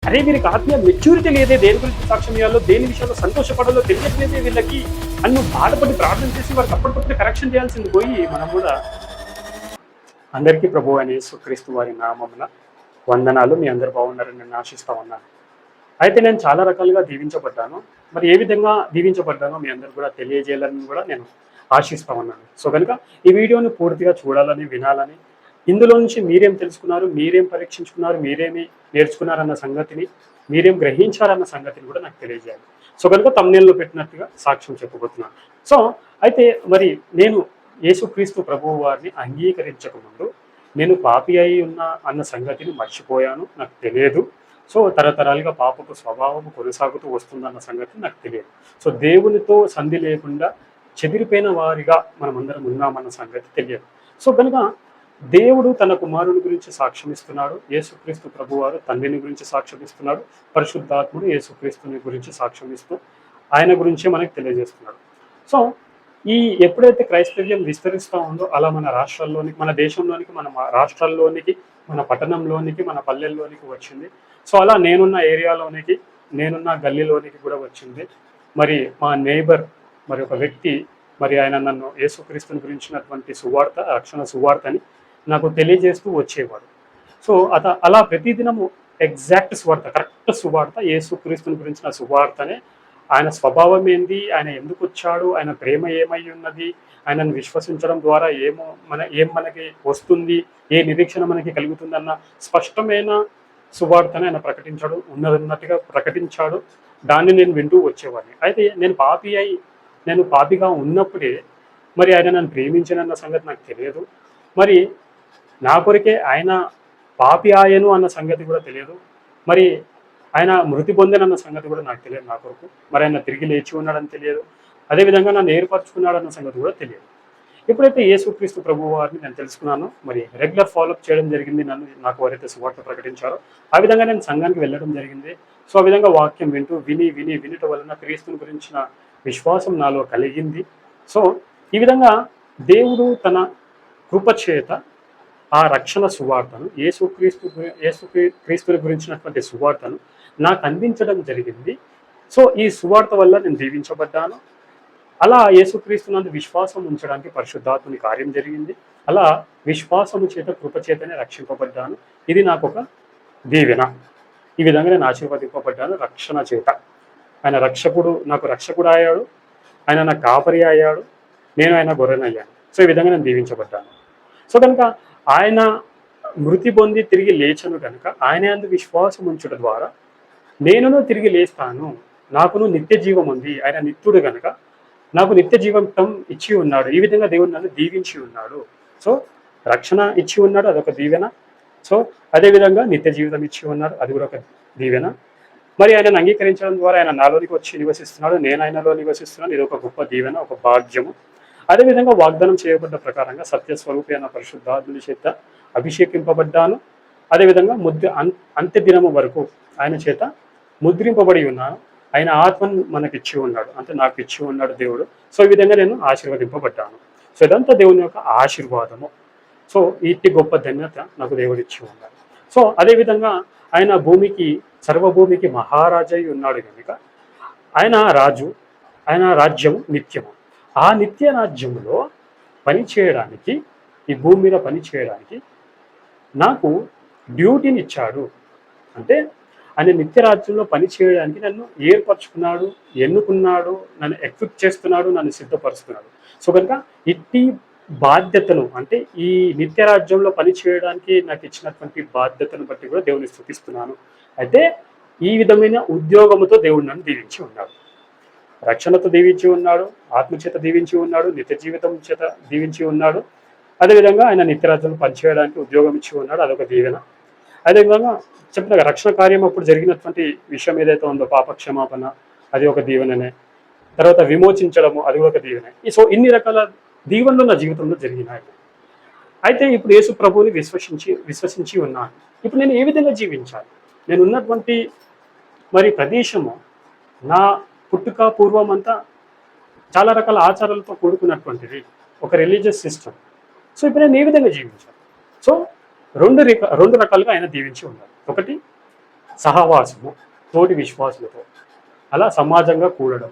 అరే వీరికి ఆత్మీయ మెచ్యూరిటీ లేదే, దేని గురించి సాక్ష్యం ఇవ్వాలో, దేని విషయంలో సంతోషపడాలో తెలియట్లేదే వీళ్ళకి అని నువ్వు బాధపడి ప్రార్థన చేసి వారికి అప్పటికప్పుడు కరెక్షన్ చేయాల్సింది పోయి మనం కూడా. అందరికీ ప్రభు అని యేసుక్రీస్తు వారి నామమున వందనాలు. మీ అందరు బాగున్నారని నేను ఆశిస్తా ఉన్నాను. అయితే నేను చాలా రకాలుగా దీవించబడ్డాను. మరి ఏ విధంగా దీవించబడ్డానో మీ అందరు కూడా తెలియజేయాలని కూడా నేను ఆశిస్తా ఉన్నాను. సో కనుక ఈ వీడియోని పూర్తిగా చూడాలని, వినాలని, ఇందులో నుంచి మీరేం తెలుసుకున్నారు, మీరేం పరీక్షించుకున్నారు, మీరేమి నేర్చుకున్నారన్న సంగతిని, మీరేం గ్రహించారన్న సంగతిని కూడా నాకు తెలియజేయాలి. సో కనుక తమ్నేల్లో పెట్టినట్టుగా సాక్ష్యం చెప్పబోతున్నాను. సో అయితే మరి నేను యేసుక్రీస్తు ప్రభువు వారిని అంగీకరించక ముందు నేను పాపి అయి ఉన్న అన్న సంగతిని మర్చిపోయాను, నాకు తెలియదు. సో తరతరాలుగా పాపపు స్వభావం కొనసాగుతూ వస్తుందన్న సంగతి నాకు తెలియదు. సో దేవునితో సంధి లేకుండా చెదిరిపోయిన వారిగా మనమందరం ఉన్నామన్న సంగతి తెలియదు. సో కనుక దేవుడు తన కుమారుని గురించి సాక్ష్యమిస్తున్నాడు, యేసుక్రీస్తు ప్రభువారు తండ్రిని గురించి సాక్ష్యమిస్తున్నాడు, పరిశుద్ధాత్ముడు యేసుక్రీస్తుని గురించి సాక్ష్యమిస్తూ ఆయన గురించే మనకి తెలియజేస్తున్నాడు. సో ఈ ఎప్పుడైతే క్రైస్తవ్యం విస్తరిస్తూ ఉందో అలా మన రాష్ట్రాల్లోనికి, మన దేశంలోనికి, మన రాష్ట్రాల్లోనికి, మన పట్టణంలోనికి, మన పల్లెల్లోనికి వచ్చింది. సో అలా నేనున్న ఏరియాలోనికి, నేనున్న గల్లీలోనికి కూడా వచ్చింది. మరి మా నేబర్ మరి ఒక వ్యక్తి, మరి ఆయన నన్ను యేసుక్రీస్తుని గురించినటువంటి సువార్త, రక్షణ సువార్తని నాకు తెలియజేస్తూ వచ్చేవాడు. సో అలా ప్రతిదినము ఎగ్జాక్ట్ సువార్త, కరెక్ట్ సువార్త, యేసుక్రీస్తుని గురించిన సువార్తనే, ఆయన స్వభావం ఏంది, ఆయన ఎందుకు వచ్చాడు, ఆయన ప్రేమ ఏమై ఉన్నది, ఆయనను విశ్వసించడం ద్వారా ఏం మనకి వస్తుంది, ఏ నిరీక్షణ మనకి కలుగుతుందన్న స్పష్టమైన సువార్తని ఆయన ప్రకటించాడు, ఉన్నట్టుగా ప్రకటించాడు. దాన్ని నేను వింటూ వచ్చేవాడిని. అయితే నేను పాపిగా ఉన్నప్పుడే మరి ఆయన నన్ను ప్రేమించినన్న సంగతి నాకు తెలియదు. మరి నా కొరికే ఆయన పాపి ఆయను అన్న సంగతి కూడా తెలియదు. మరి ఆయన మృతి పొందినన్న సంగతి కూడా నాకు తెలియదు నా కొరకు. మరి ఆయన తిరిగి లేచి ఉన్నాడని తెలియదు. అదేవిధంగా నన్ను ఏర్పరచుకున్నాడన్న సంగతి కూడా తెలియదు. ఎప్పుడైతే యేసుక్రీస్తు ప్రభు వారిని నేను తెలుసుకున్నానో, మరి రెగ్యులర్ ఫాలోఅప్ చేయడం జరిగింది. నాకు ఎవరైతే సువార్త ప్రకటించారో ఆ విధంగా నేను సంఘానికి వెళ్ళడం జరిగింది. సో ఆ విధంగా వాక్యం వినుట వలన క్రీస్తుని గురించిన విశ్వాసం నాలో కలిగింది. సో ఈ విధంగా దేవుడు తన కృపచేత ఆ రక్షణ సువార్తను, యేసుక్రీస్తుని గురించినటువంటి సువార్తను నాకు అందించడం జరిగింది. సో ఈ సువార్త వల్ల నేను దీవించబడ్డాను. అలా యేసుక్రీస్తునందు విశ్వాసం ఉంచడానికి పరిశుద్ధాత్మని కార్యం జరిగింది. అలా విశ్వాసము చేత, కృపచేతనే రక్షింపబడ్డాను. ఇది నాకు ఒక దీవెన. ఈ విధంగా నేను ఆశీర్వదింపబడ్డాను రక్షణ చేత. ఆయన నాకు రక్షకుడు అయ్యాడు, ఆయన నా కాపరి అయ్యాడు, నేను ఆయన గొర్రెనయ్యాను. సో ఈ విధంగా నేను దీవించబడ్డాను. సో కనుక ఆయన మృతి పొంది తిరిగి లేచను కనుక ఆయన యందు విశ్వాసం ఉంచడం ద్వారా నేనును తిరిగి లేస్తాను, నాకును నిత్య జీవం ఉంది. ఆయన నిత్యుడు కనుక నాకు నిత్య జీవితం ఇచ్చి ఉన్నాడు. ఈ విధంగా దేవుడు నన్ను దీవించి ఉన్నాడు. సో రక్షణ ఇచ్చి ఉన్నాడు, అదొక దీవెన. సో అదేవిధంగా నిత్య జీవితం ఇచ్చి ఉన్నాడు, అది కూడా ఒక దీవెన. మరి ఆయనను అంగీకరించడం ద్వారా ఆయన నాలోనికి వచ్చి నివసిస్తున్నాడు, నేను ఆయనలో నివసిస్తున్నాను. ఇది ఒక గొప్ప దీవెన, ఒక భాగ్యము. అదేవిధంగా వాగ్దానం చేయబడ్డ ప్రకారంగా సత్యస్వరూపి అయిన పరిశుద్ధాత్ముని చేత అభిషేకింపబడ్డాను. అదేవిధంగా అంత్య దినము వరకు ఆయన చేత ముద్రింపబడి ఉన్నాను. ఆయన ఆత్మను మనకిచ్చి ఉన్నాడు, అంటే నాకు ఇచ్చి ఉన్నాడు దేవుడు. సో ఈ విధంగా నేను ఆశీర్వదింపబడ్డాను. సో ఇదంతా దేవుని యొక్క ఆశీర్వాదము. సో ఇట్టి గొప్ప ధన్యత నాకు దేవుడు ఇచ్చి ఉన్నాడు. సో అదేవిధంగా ఆయన సర్వభూమికి మహారాజై ఉన్నాడు కనుక ఆయన రాజు, ఆయన రాజ్యం నిత్యము. ఆ నిత్య రాజ్యంలో పనిచేయడానికి, ఈ భూమి మీద పనిచేయడానికి నాకు డ్యూటీని ఇచ్చాడు. అంటే ఆయన నిత్య రాజ్యంలో పనిచేయడానికి నన్ను ఏర్పరచుకున్నాడు, ఎన్నుకున్నాడు, నన్ను ఎక్విప్ చేస్తున్నాడు, నన్ను సిద్ధపరుస్తున్నాడు. సో కనుక ఇట్టి బాధ్యతను, అంటే ఈ నిత్య రాజ్యంలో పనిచేయడానికి నాకు ఇచ్చినటువంటి బాధ్యతను బట్టి కూడా దేవుని స్తుతిస్తున్నాను. అయితే ఈ విధమైన ఉద్యోగముతో దేవుడు నన్ను దీవించి ఉన్నాడు, రక్షణతో దీవించి ఉన్నాడు, ఆత్మచేత దీవించి ఉన్నాడు, నిత్య జీవితం చేత దీవించి ఉన్నాడు. అదేవిధంగా ఆయన నిత్యరాజ్యంలో పనిచేయడానికి ఉద్యోగం ఇచ్చి ఉన్నాడు, అదొక దీవెన. అదేవిధంగా చెప్పిన రక్షణ కార్యం అప్పుడు జరిగినటువంటి విషయం ఏదైతే ఉందో, పాపక్షమాపణ, అది ఒక దీవెననే. తర్వాత విమోచించడము, అది ఒక దీవెనే. సో ఇన్ని రకాల దీవెనలు నా జీవితంలో జరిగినాయి. అయితే ఇప్పుడు యేసు ప్రభువుని విశ్వసించి ఉన్నాను. ఇప్పుడు నేను ఏ విధంగా జీవించాలి? నేను ఉన్నటువంటి మరి ప్రదేశము, నా పుట్టుక పూర్వం అంతా చాలా రకాల ఆచారాలతో కూడుకున్నటువంటిది, ఒక రిలీజియస్ సిస్టమ్. సో ఇప్పుడు నేను ఏ విధంగా జీవించాలి? సో రెండు రకాలుగా ఆయన దీవించి ఉన్నారు. ఒకటి సహవాసము, తోటి విశ్వాసులతో అలా సమాజంగా కూడడం,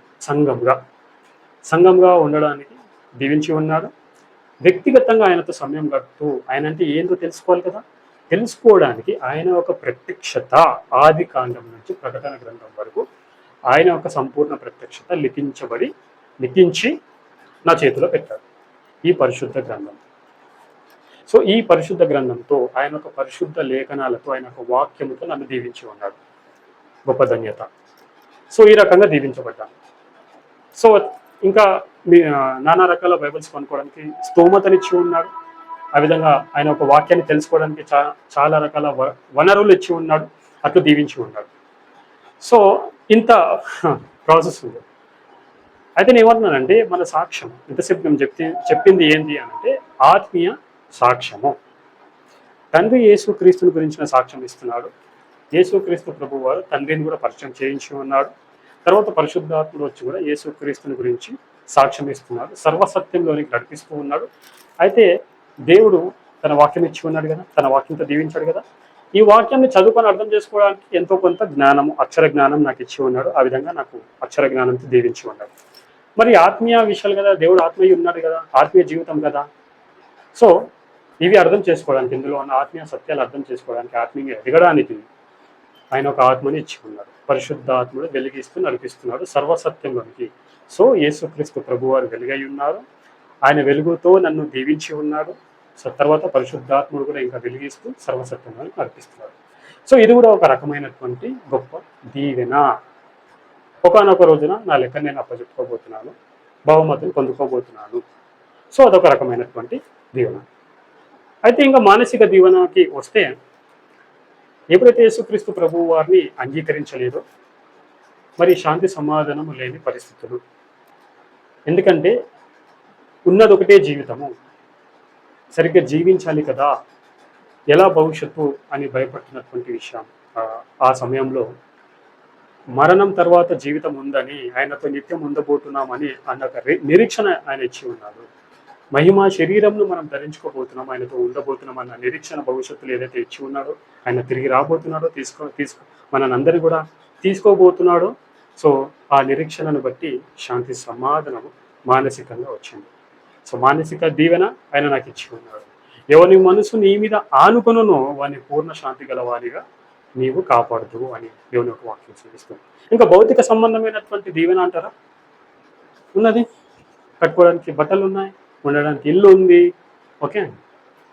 సంఘంగా ఉండడానికి దీవించి ఉన్నాడు. వ్యక్తిగతంగా ఆయనతో సమయం గడుపుతూ ఆయన అంటే ఏందో తెలుసుకోవాలి కదా, తెలుసుకోవడానికి ఆయన ఒక ప్రత్యక్షత ఆది కాండం నుంచి ప్రకటన గ్రంథం వరకు ఆయన ఒక సంపూర్ణ ప్రత్యక్షత లిఖించి నా చేతిలో పెట్టాడు ఈ పరిశుద్ధ గ్రంథం. సో ఈ పరిశుద్ధ గ్రంథంతో ఆయన ఒక పరిశుద్ధ లేఖనాలతో ఆయన ఒక వాక్యముతో నన్ను దీవించి ఉన్నాడు. గొప్ప ధన్యత. సో ఈ రకంగా దీవించబడ్డాను. సో ఇంకా నానా రకాల బైబిల్స్ కొనుక్కోవడానికి స్తోమతనిచ్చి ఉన్నాడు. ఆ విధంగా ఆయన ఒక వాక్యాన్ని తెలుసుకోవడానికి చాలా రకాల వనరులు ఇచ్చి ఉన్నాడు. అట్లు దీవించి ఉన్నాడు. సో ఇంత ప్రాసెస్ ఉంది. అయితే నేను ఏమంటున్నానంటే మన సాక్ష్యం ఇంతసేపు మేము చెప్పింది ఏంటి అంటే ఆత్మీయ సాక్ష్యము. తండ్రి యేసుక్రీస్తుని గురించిన సాక్ష్యం ఇస్తున్నాడు. యేసుక్రీస్తు ప్రభు వారు తండ్రిని కూడా పరిచయం చేయించి ఉన్నాడు. తర్వాత పరిశుద్ధాత్ముడు వచ్చి కూడా యేసుక్రీస్తుని గురించి సాక్ష్యం ఇస్తున్నాడు. సర్వసత్యంలోనికి నడిపిస్తూ ఉన్నాడు. అయితే దేవుడు తన వాక్యం ఇచ్చి ఉన్నాడు కదా, తన వాక్యంతో దీవించాడు కదా. ఈ వాక్యాన్ని చదువుకొని అర్థం చేసుకోవడానికి ఎంతో కొంత జ్ఞానము, అక్షర జ్ఞానం నాకు ఇచ్చి ఉన్నాడు. ఆ విధంగా నాకు అక్షర జ్ఞానంతో దీవించి ఉన్నాడు. మరి ఆత్మీయ విషయాలు కదా, దేవుడు ఆత్మీయ ఉన్నాడు కదా, ఆత్మీయ జీవితం కదా. సో ఇవి అర్థం చేసుకోవడానికి, ఇందులో ఉన్న ఆత్మీయ సత్యాలు అర్థం చేసుకోవడానికి, ఆత్మీయంగా ఎదగడానికి ఆయన ఒక ఆత్మని ఇచ్చి ఉన్నాడు. పరిశుద్ధాత్ముడు వెలిగిస్తూ నడిపిస్తున్నాడు సర్వసత్యంలోనికి. సో యేసుక్రీస్తు ప్రభువారు వెలుగై ఉన్నారు. ఆయన వెలుగుతో నన్ను దీవించి ఉన్నాడు. సో తర్వాత పరిశుద్ధాత్ముడు కూడా ఇంకా వెలిగిస్తూ సర్వసత్యంలో నడిపిస్తున్నాడు. సో ఇది కూడా ఒక రకమైనటువంటి గొప్ప దీవెన. ఒకనొక రోజున నా లెక్క నేను అప్పచెప్పుకోబోతున్నాను, బహుమతులు పొందుకోబోతున్నాను. సో అదొక రకమైనటువంటి దీవెన. అయితే ఇంకా మానసిక దీవెనకి వస్తే, ఎప్పుడైతే యేసుక్రీస్తు ప్రభువు వారిని అంగీకరించలేదో మరి శాంతి సమాధానము లేని పరిస్థితులు. ఎందుకంటే ఉన్నదొకటే జీవితము, సరిగ్గా జీవించాలి కదా, ఎలా భవిష్యత్తు అని భయపడుతున్నటువంటి విషయం. ఆ సమయంలో మరణం తర్వాత జీవితం ఉందని, ఆయనతో నిత్యం ఉండబోతున్నామని అన్న నిరీక్షణ ఆయన ఇచ్చి ఉన్నాడు. మహిమ శరీరంను మనం ధరించుకోబోతున్నాం, ఆయనతో ఉండబోతున్నాం అన్న నిరీక్షణ భవిష్యత్తులో ఏదైతే ఇచ్చి ఉన్నాడో, ఆయన తిరిగి రాబోతున్నాడో, మనందరినీ కూడా తీసుకోబోతున్నాడో. సో ఆ నిరీక్షణను బట్టి శాంతి సమాధానము మానసికంగా వచ్చింది. సో మానసిక దీవెన ఆయన నాకు ఇచ్చి ఉన్నాడు. ఎవరి మనసు నీ మీద ఆనుకొనునో వాని పూర్ణ శాంతి గల వారిగా నీవు కాపాడుతూ అని దేవుని యొక్క వాక్యం చూపిస్తుంది. ఇంకా భౌతిక సంబంధమైనటువంటి దీవెన అంటారా? ఉన్నది. కట్టుకోవడానికి బట్టలు ఉన్నాయి, ఉండడానికి ఇల్లు ఉంది, ఓకే,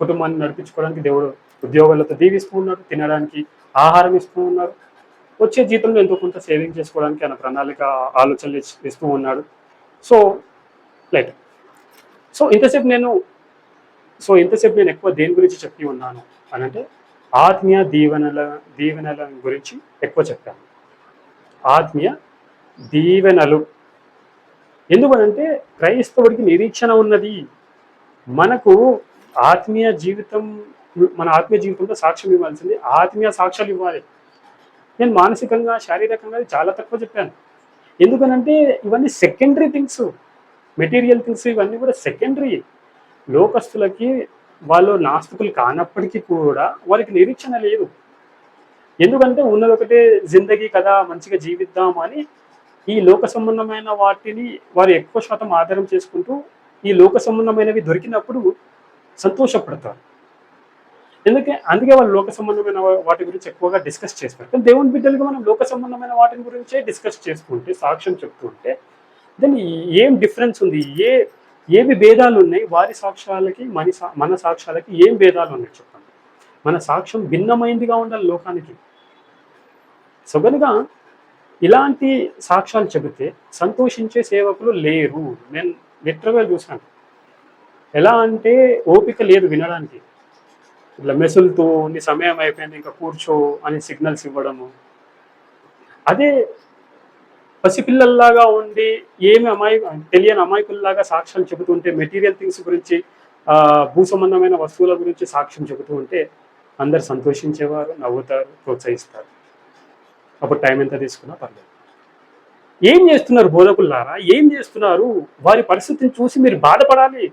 కుటుంబాన్ని నడిపించుకోవడానికి దేవుడు ఉద్యోగాలతో దీవిస్తూ ఉన్నాడు, తినడానికి ఆహారం ఇస్తూ ఉన్నారు, వచ్చే జీతంలో ఎంతో కొంత సేవింగ్ చేసుకోవడానికి ఆయన ప్రణాళిక ఆలోచనలు ఇస్తూ ఉన్నాడు. So light. సో ఇంతసేపు నేను ఎక్కువ దేని గురించి చెప్పి ఉన్నాను అని అంటే ఆత్మీయ దీవెనల గురించి ఎక్కువ చెప్పాను. ఆత్మీయ దీవెనలు ఎందుకనంటే క్రైస్తవుడికి నిరీక్షణ ఉన్నది. మనకు ఆత్మీయ జీవితం, మన ఆత్మీయ జీవితంలో సాక్ష్యం ఇవ్వాల్సింది, ఆత్మీయ సాక్ష్యాలు ఇవ్వాలి. నేను మానసికంగా శారీరకంగా చాలా తక్కువ చెప్పాను. ఎందుకనంటే ఇవన్నీ సెకండరీ థింగ్స్, మెటీరియల్ థింగ్స్ ఇవన్నీ కూడా సెకండరీ. లోకస్తులకి వాళ్ళు నాస్తికులు కానప్పటికీ కూడా వారికి నిరీక్షణ లేదు. ఎందుకంటే ఉన్నది ఒకటే జిందగీ కదా, మంచిగా జీవిద్దాం అని ఈ లోక సంబంధమైన వాటిని వారు ఎక్కువ శాతం ఆధారం చేసుకుంటూ ఈ లోక సంబంధమైనవి దొరికినప్పుడు సంతోషపడతారు. అందుకే వాళ్ళు లోక సంబంధమైన వాటి గురించి ఎక్కువగా డిస్కస్ చేస్తారు. కానీ దేవుని బిడ్డలుగా మనం లోక సంబంధమైన వాటి గురించే డిస్కస్ చేసుకుంటే, సాక్ష్యం చెప్తుంటే దాన్ని ఏం డిఫరెన్స్ ఉంది, ఏవి భేదాలు ఉన్నాయి, వారి సాక్ష్యాలకి మన సాక్ష్యాలకి ఏం భేదాలు ఉన్నాయి చెప్పండి. మన సాక్ష్యం భిన్నమైందిగా ఉండాలి లోకానికి. సో కనుక ఇలాంటి సాక్ష్యాలు చెబితే సంతోషించే సేవకులు లేరు. నేను లిటరల్గా చూసాను. ఎలా అంటే ఓపిక లేదు వినడానికి. ఇట్లా మెసులుతూ నీ సమయం అయిపోయింది ఇంకా కూర్చో అని సిగ్నల్స్ ఇవ్వడము. అదే పసిపిల్లల్లాగా ఉండి తెలియని అమాయకుల్లాగా సాక్ష్యాలు చెబుతుంటే, మెటీరియల్ థింగ్స్ గురించి, భూ సంబంధమైన వస్తువుల గురించి సాక్ష్యం చెబుతూ ఉంటే అందరు సంతోషించేవారు, నవ్వుతారు, ప్రోత్సహిస్తారు. అప్పుడు టైం ఎంత తీసుకున్నా పర్లేదు. ఏం చేస్తున్నారు బోధకుల్లారా, ఏం చేస్తున్నారు? వారి పరిస్థితిని చూసి మీరు బాధపడాలి.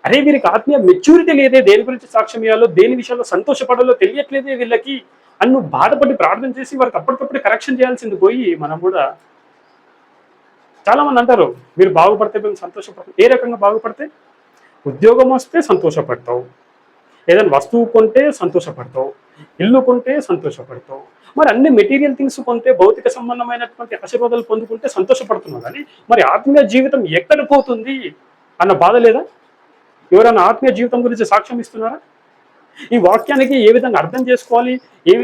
అరే వీరికి ఆత్మీయ మెచ్యూరిటీ లేదే, దేని గురించి సాక్ష్యం ఇవ్వాలో, దేని విషయంలో సంతోషపడాలో తెలియట్లేదే వీళ్ళకి. అని నువ్వు బాధపడి ప్రార్థన చేసి వారికి అప్పటికప్పుడు కరెక్షన్ చేయాల్సింది పోయి మనం కూడా చాలా మంది అంటారు మీరు బాగుపడితే మేము సంతోషపడతాం. ఏ రకంగా బాగుపడితే? ఉద్యోగం వస్తే సంతోషపడతావు, ఏదైనా వస్తువు కొంటే సంతోషపడతావు, ఇల్లు కొంటే సంతోషపడతావు. మరి అన్ని మెటీరియల్ థింగ్స్ కొంటే భౌతిక సంబంధమైనటువంటి ఆశీర్వాదాలు పొందుకుంటే సంతోషపడుతున్నావు. కానీ మరి ఆత్మీయ జీవితం ఎక్కడ పోతుంది అన్న బాధ లేదా? ఎవరైనా ఆత్మీయ జీవితం గురించి సాక్ష్యం ఇస్తున్నారా? ఈ వాక్యానికి ఏ విధంగా అర్థం చేసుకోవాలి,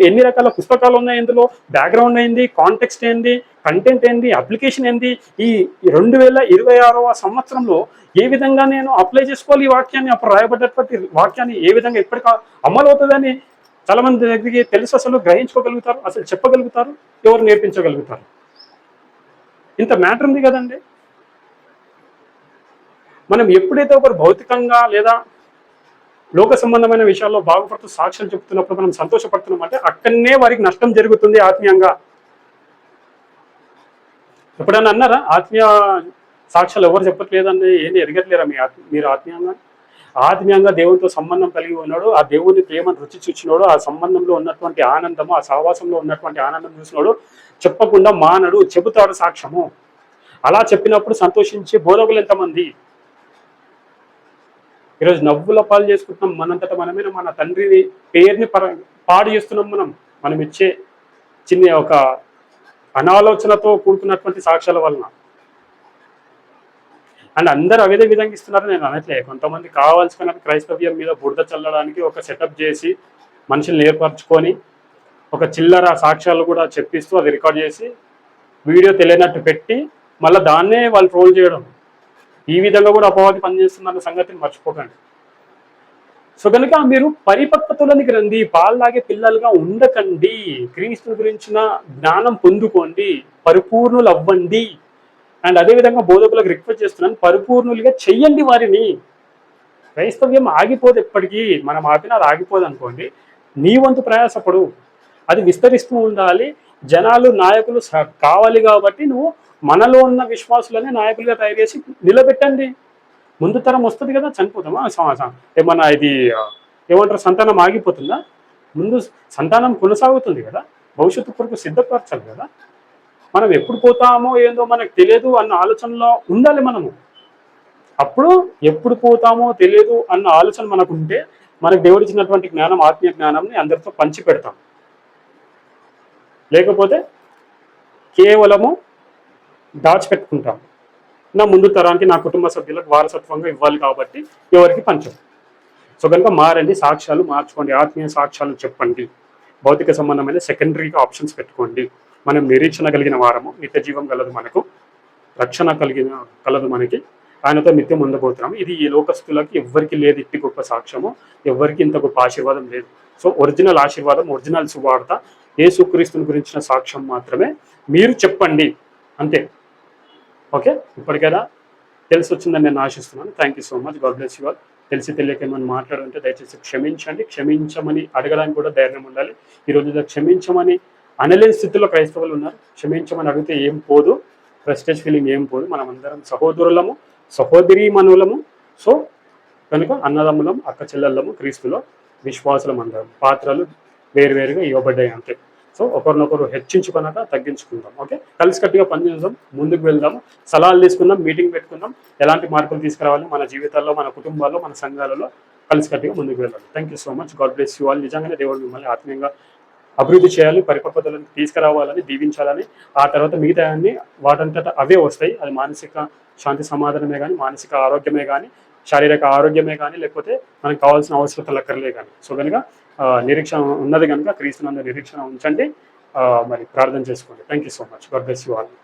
ఎన్ని రకాల పుస్తకాలు ఉన్నాయి, ఇందులో బ్యాక్గ్రౌండ్ ఏంది, కాంటెక్స్ట్ ఏంది, కంటెంట్ ఏంది, అప్లికేషన్ ఏంది, ఈ 2026వ సంవత్సరంలో ఏ విధంగా నేను అప్లై చేసుకోవాలి ఈ వాక్యాన్ని, అప్పుడు రాయబడ్డటువంటి వాక్యాన్ని ఏ విధంగా ఎప్పటికీ అమలు అవుతుందని చాలా మంది దగ్గరికి తెలుసు. అసలు గ్రహించుకోగలుగుతారు, అసలు చెప్పగలుగుతారు, ఎవరు నేర్పించగలుగుతారు? ఇంత మ్యాటర్ ఉంది కదండి. మనం ఎప్పుడైతే ఒకరు భౌతికంగా లేదా లోక సంబంధమైన విషయాల్లో బాగుపడుతూ సాక్ష్యాలు చెప్తున్నప్పుడు మనం సంతోషపడుతున్నామంటే అక్కడనే వారికి నష్టం జరుగుతుంది ఆత్మీయంగా. ఎప్పుడన్నా అన్నారా ఆత్మీయ సాక్ష్యాలు ఎవరు చెప్పట్లేదని ఏంటి ఎరగట్లేరా మీరు ఆత్మీయంగా దేవునితో సంబంధం కలిగి ఉన్నాడు, ఆ దేవుని ప్రేమను రుచి చూచినాడు, ఆ సంబంధంలో ఉన్నటువంటి ఆనందము, ఆ సహవాసంలో ఉన్నటువంటి ఆనందం చూసినాడు, చెప్పకుండా మానడు, చెబుతాడు సాక్ష్యము. అలా చెప్పినప్పుడు సంతోషించే బోధకులు ఎంతమంది? ఈరోజు నవ్వుల పాలు చేసుకుంటున్నాం, మనంతటా మనమే మన తండ్రిని పేరుని పాడు చేస్తున్నాం. మనం ఇచ్చే చిన్న ఒక అనాలోచనతో కూడుకున్నటువంటి సాక్ష్యాల వలన. అండ్ అందరూ అదే విధంగా ఇస్తున్నారని నేను అనట్లే. కొంతమంది కావాల్సిన క్రైస్తవ్యం మీద బురద చల్లడానికి ఒక సెటప్ చేసి మనుషుల్ని ఏర్పరచుకొని ఒక చిల్లర సాక్ష్యాలు కూడా చెప్పిస్తూ అది రికార్డ్ చేసి వీడియో తెలియనట్టు పెట్టి మళ్ళీ దాన్నే వాళ్ళు ట్రోల్ చేయడం, ఈ విధంగా కూడా అపవాది పనిచేస్తున్న సంగతిని మర్చిపోకండి. సో కనుక మీరు పరిపక్వతలోనికి రండి, పాల్లాగే పిల్లలుగా ఉండకండి, క్రీస్తు గురించిన జ్ఞానం పొందుకోండి, పరిపూర్ణులు అవ్వండి. అండ్ అదేవిధంగా బోధకులకు రిక్వెస్ట్ చేస్తున్నాను, పరిపూర్ణులుగా చెయ్యండి వారిని. క్రైస్తవ్యం ఆగిపోదు ఎప్పటికీ, మనం ఆపినా అది ఆగిపోదు అనుకోండి. నీ వంతు ప్రయాసపడు, అది విస్తరిస్తూ ఉండాలి. జనాలు నాయకులు కావాలి కాబట్టి నువ్వు మనలో ఉన్న విశ్వాసులనే నాయకులుగా తయారు చేసి నిలబెట్టండి. ముందు తరం వస్తుంది కదా, చనిపోతామా ఏమన్నా ఇది ఏమంటారు, సంతానం ఆగిపోతుందా? ముందు సంతానం కొనసాగుతుంది కదా, భవిష్యత్తు కొరకు సిద్ధపరచాలి కదా. మనం ఎప్పుడు పోతామో ఏందో మనకు తెలియదు అన్న ఆలోచనలో ఉండాలి మనము. అప్పుడు ఎప్పుడు పోతామో తెలియదు అన్న ఆలోచన మనకు ఉంటే మనకు దేవుడిచ్చినటువంటి జ్ఞానం, ఆత్మీయ జ్ఞానాన్ని అందరితో పంచి పెడతాం. లేకపోతే కేవలము దాచిపెట్టుకుంటాం. నా ముందు తరానికి, నా కుటుంబ సభ్యులకు వారసత్వంగా ఇవ్వాలి కాబట్టి ఎవరికి పంచం. సో కనుక మారండి, సాక్ష్యాలు మార్చుకోండి, ఆత్మీయ సాక్ష్యాలు చెప్పండి, భౌతిక సంబంధమైన సెకండరీగా ఆప్షన్స్ పెట్టుకోండి. మనం నిరీక్షణ కలిగిన వారము, నిత్య జీవం కలదు, మనకు రక్షణ కలదు, మనకి ఆయనతో నిత్యం ఉండబోతున్నాము. ఇది ఈ లోకస్తులకి ఎవ్వరికి లేదు ఇట్టి గొప్ప సాక్ష్యము, ఎవ్వరికి ఇంత గొప్ప ఆశీర్వాదం లేదు. సో ఒరిజినల్ ఆశీర్వాదం, ఒరిజినల్ సువార్త, యేసుక్రీస్తుని గురించిన సాక్ష్యం మాత్రమే మీరు చెప్పండి, అంతే. ఓకే, ఇప్పటికైనా తెలిసి వచ్చిందని నేను ఆశిస్తున్నాను. Thank you so much. God bless you all. తెలిసి తెలియక ఏమని మాట్లాడుంటే దయచేసి క్షమించండి. క్షమించమని అడగడానికి కూడా ధైర్యం ఉండాలి. ఈరోజు క్షమించమని అనలేని స్థితిలో క్రైస్తవులు ఉన్నారు. క్షమించమని అడిగితే ఏం పోదు, ప్రెస్టేజ్ ఫీలింగ్ ఏం పోదు. మనం అందరం సహోదరులము, సహోదరీమణులము. సో కనుక అన్నదమ్ములం, అక్క చెల్లెళ్ళము, క్రీస్తులో విశ్వాసులం అందరం. పాత్రలు వేరువేరుగా ఇవ్వబడ్డాయి, అంతే. సో ఒకరినొకరు హెచ్చించుకున్నాక తగ్గించుకుందాం. ఓకే, కలిసికట్టుగా పనిచేద్దాం, ముందుకు వెళ్దాము, సలహాలు తీసుకుందాం, మీటింగ్ పెట్టుకుందాం, ఎలాంటి మార్పులు తీసుకురావాలి మన జీవితాల్లో, మన కుటుంబాల్లో, మన సంఘాలలో కలిసికట్టుగా ముందుకు వెళ్ళాలి. Thank you so much. God bless you all. నిజంగానే దేవుడు మిమ్మల్ని ఆత్మీయంగా అభివృద్ధి చేయాలి, పరిపక్వతలను తీసుకురావాలని, దీవించాలని. ఆ తర్వాత మిగతా అన్ని వాటంతట అవే వస్తాయి. అది మానసిక శాంతి సమాధానమే కానీ, మానసిక ఆరోగ్యమే కానీ, శారీరక ఆరోగ్యమే కానీ, లేకపోతే మనకు కావాల్సిన అవసరతలు అక్కర్లే కానీ. సో కనుక నిరీక్షణ ఉన్నది కనుక క్రీస్తునందు నిరీక్షణ ఉంచండి, మరి ప్రార్థన చేసుకోండి. Thank you so much. God bless you all.